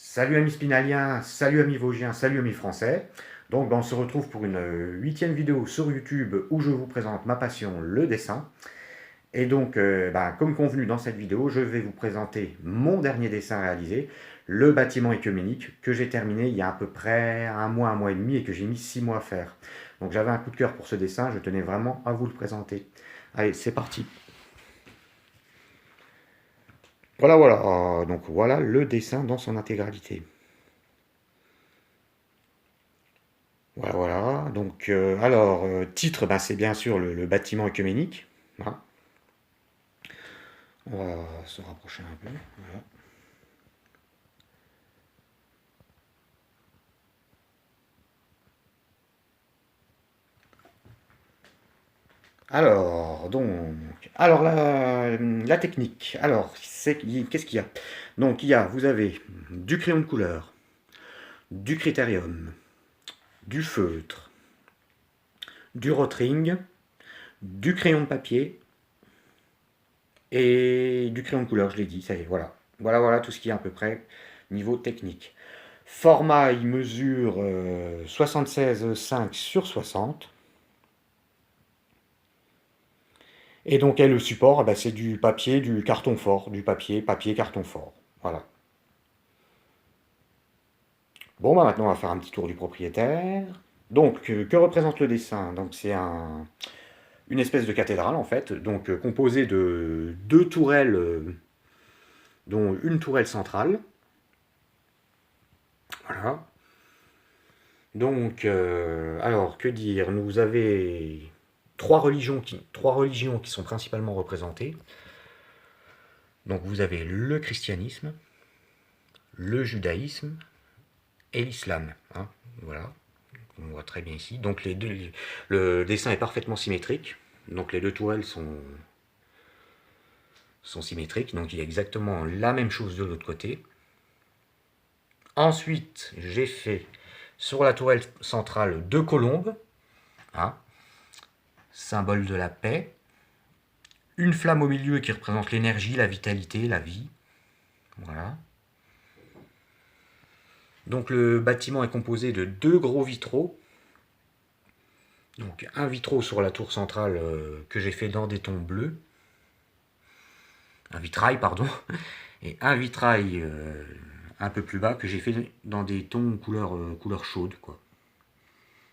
Salut amis spinaliens, salut amis vosgiens, salut amis français. Donc on se retrouve pour une huitième vidéo sur YouTube où je vous présente ma passion, le dessin. Et donc, comme convenu dans cette vidéo, je vais vous présenter mon dernier dessin réalisé, le bâtiment œcuménique, que j'ai terminé il y a à peu près un mois et demi, et que j'ai mis 6 mois à faire. Donc j'avais un coup de cœur pour ce dessin, je tenais vraiment à vous le présenter. Allez, c'est parti. Voilà, voilà. Donc voilà le dessin dans son intégralité. Voilà, voilà. Donc, titre, c'est bien sûr le bâtiment œcuménique. Voilà. On va se rapprocher un peu. Voilà. Alors la technique. Alors, qu'est-ce qu'il y a? Donc, vous avez du crayon de couleur, du critérium, du feutre, du rotring, du crayon de papier et du crayon de couleur, je l'ai dit, ça y est, voilà. Voilà tout ce qui est à peu près niveau technique. Format, il mesure 76,5 sur 60. Et donc, le support, c'est du papier, du carton fort, du papier, carton fort. Voilà. Bon, maintenant, on va faire un petit tour du propriétaire. Donc, que représente le dessin? Donc, c'est une espèce de cathédrale, en fait, donc composée de deux tourelles, dont une tourelle centrale. Voilà. Donc, alors, que dire? Nous avez trois religions qui sont principalement représentées. Donc, vous avez le christianisme, le judaïsme et l'islam. Hein, voilà, on voit très bien ici. Donc, le dessin est parfaitement symétrique. Donc, les deux tourelles sont symétriques. Donc, il y a exactement la même chose de l'autre côté. Ensuite, j'ai fait sur la tourelle centrale deux colombes, hein, symbole de la paix. Une flamme au milieu qui représente l'énergie, la vitalité, la vie. Voilà. Donc le bâtiment est composé de deux gros vitraux. Donc un vitraux sur la tour centrale que j'ai fait dans des tons bleus. Un vitrail, pardon. Et un vitrail un peu plus bas que j'ai fait dans des tons couleur chaude, quoi.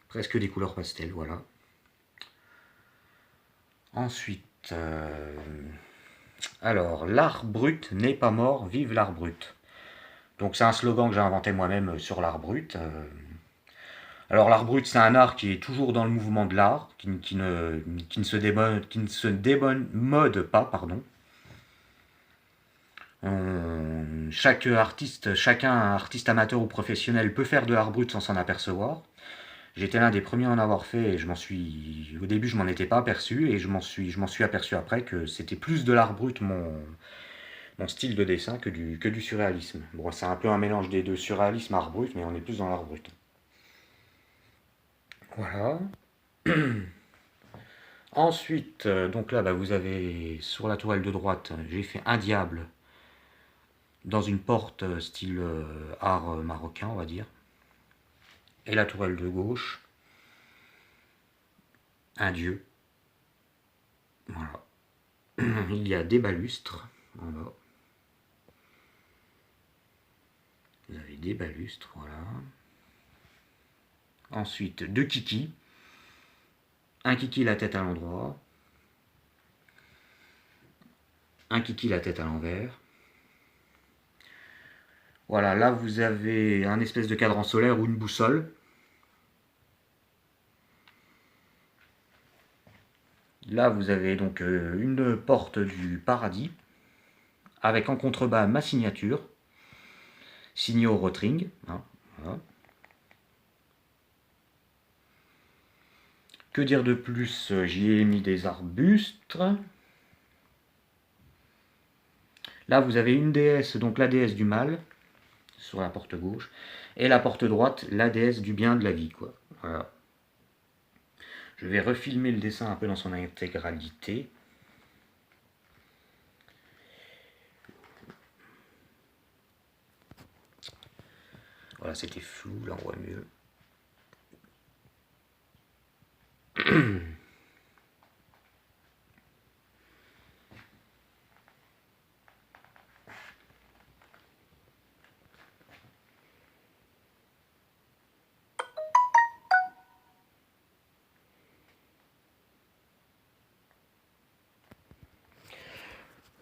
Presque des couleurs pastel, voilà. Ensuite, alors, l'art brut n'est pas mort, vive l'art brut. Donc c'est un slogan que j'ai inventé moi-même sur l'art brut. Alors l'art brut, c'est un art qui est toujours dans le mouvement de l'art, qui ne se démode pas, pardon. Chacun artiste amateur ou professionnel peut faire de l'art brut sans s'en apercevoir. J'étais l'un des premiers à en avoir fait et au début je m'en étais pas aperçu et je m'en suis aperçu après que c'était plus de l'art brut mon style de dessin que du surréalisme. Bon, c'est un peu un mélange des deux, surréalisme, art brut, mais on est plus dans l'art brut. Voilà. Ensuite, donc là, vous avez sur la toile de droite, j'ai fait un diable dans une porte style art marocain, on va dire. Et la toile de gauche, un dieu. Voilà. Il y a des balustres en bas. Vous avez des balustres, voilà. Ensuite, deux kikis. Un kiki la tête à l'endroit. Un kiki la tête à l'envers. Voilà, là vous avez un espèce de cadran solaire ou une boussole. Là vous avez donc une porte du paradis, avec en contrebas ma signature, signée au rotring. Hein, voilà. Que dire de plus? J'y ai mis des arbustes. Là vous avez une déesse, donc la déesse du mal, sur la porte gauche, et la porte droite, la déesse du bien, de la vie, quoi. Voilà. Je vais refilmer le dessin un peu dans son intégralité. Voilà, c'était flou, là on voit mieux.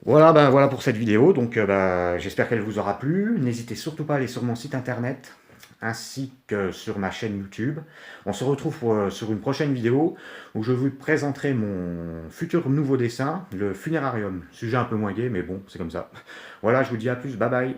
Voilà, ben voilà pour cette vidéo, donc j'espère qu'elle vous aura plu. N'hésitez surtout pas à aller sur mon site internet, ainsi que sur ma chaîne YouTube. On se retrouve sur une prochaine vidéo, où je vous présenterai mon futur nouveau dessin, le funérarium. Sujet un peu moins gai, mais bon, c'est comme ça. Voilà, je vous dis à plus, bye bye.